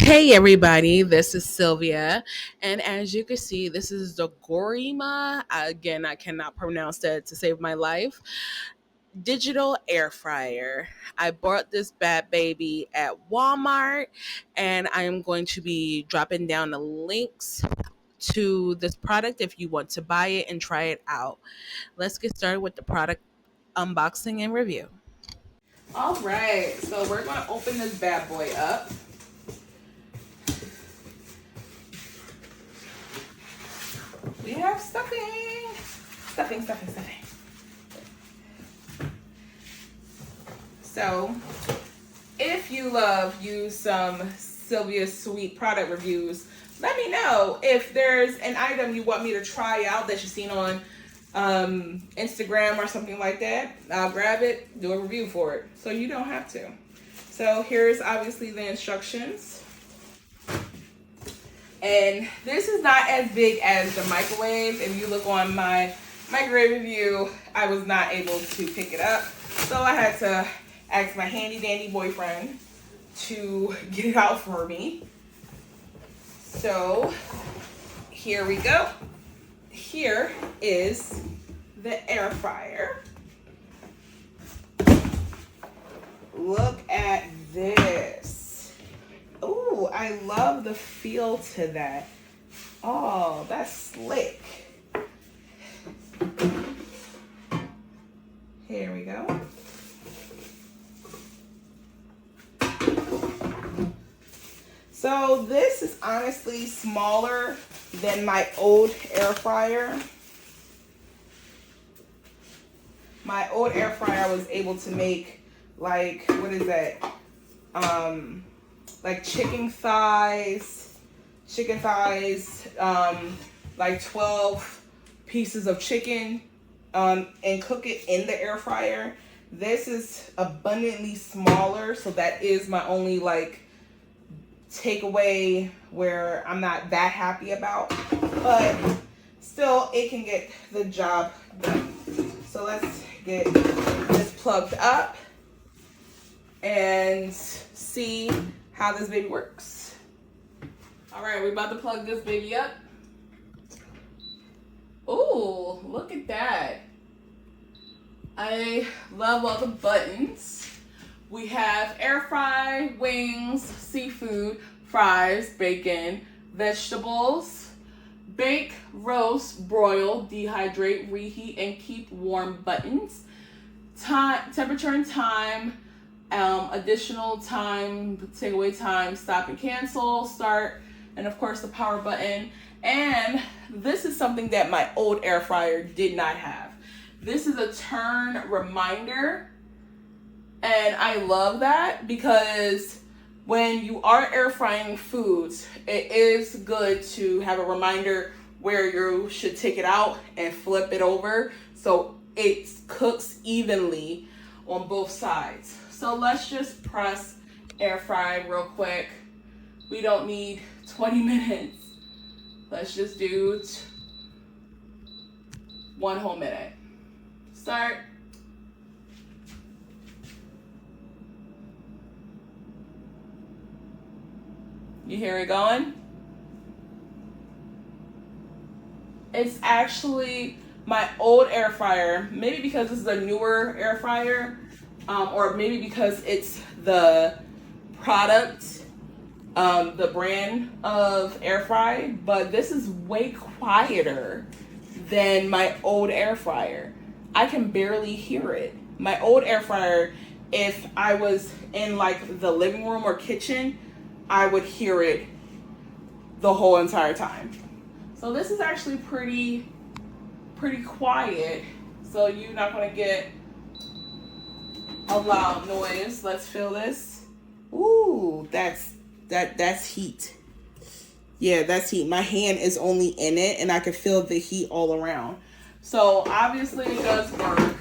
Hey everybody, this is Sylvia, and as you can see, this is the Gourmia. Again, I cannot pronounce that to save my life. Digital air fryer. I bought this bad baby at Walmart, and I am going to be dropping down the links to this product if you want to buy it and try it out. Let's get started with the product unboxing and review. All right, so we're going to open this bad boy up. We have stuffing. Stuffing. So, if you love use some Sylvia's sweet product reviews, let me know if there's an item you want me to try out that you've seen on Instagram or something like that. I'll grab it, do a review for it, so you don't have to. So here's obviously the instructions. And this is not as big as the microwave. If you look on my microwave review, I was not able to pick it up. So I had to ask my handy dandy boyfriend to get it out for me. So here we go. Here is the air fryer. Look at this. Ooh, I love the feel to that. Oh, that's slick. Here we go. So this is honestly smaller than my old air fryer. My old air fryer I was able to make like, what is that? Like chicken thighs, like 12 pieces of chicken, and cook it in the air fryer. This is abundantly smaller, so that is my only like takeaway where I'm not that happy about, but still it can get the job done. So let's get this plugged up and see how this baby works. All right, we're about to plug this baby up. Ooh, look at that. I love all the buttons. We have air fry, wings, seafood, fries, bacon, vegetables, bake, roast, broil, dehydrate, reheat, and keep warm buttons. Time, temperature and time, additional time, takeaway time, stop and cancel, start, and of course the power button. And this is something that my old air fryer did not have. This is a turn reminder, and I love that because when you are air frying foods, it is good to have a reminder where you should take it out and flip it over so it cooks evenly on both sides. So let's just press air fry real quick. We don't need 20 minutes. Let's just do 1 whole minute. Start. You hear it going? It's actually my old air fryer, maybe because this is a newer air fryer, or maybe because it's the product, the brand of air fry, but this is way quieter than my old air fryer. I can barely hear it. My old air fryer, if I was in like the living room or kitchen, I would hear it the whole entire time. So this is actually pretty quiet, so you're not gonna get a loud noise. Let's feel this. Ooh, that's heat. Yeah, that's heat. My hand is only in it and I can feel the heat all around. So obviously it does work.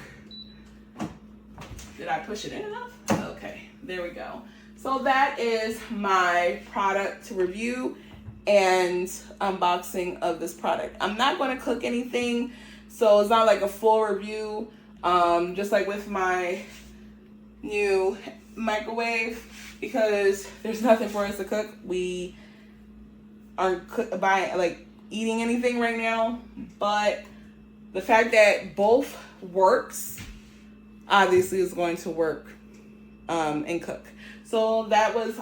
Did I push it in enough? Okay, there we go. So that is my product review and unboxing of this product. I'm not going to cook anything, so it's not like a full review. Just like with my new microwave because there's nothing for us to cook. We aren't eating anything right now, but the fact that both works obviously is going to work and cook. So that was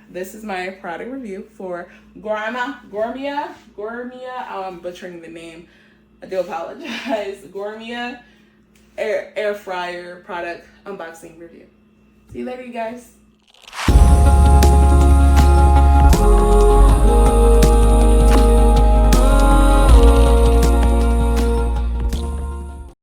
this is my product review for Gourmia. I'm butchering the name. I do apologize. Gourmia air fryer product unboxing review. See you later, you guys.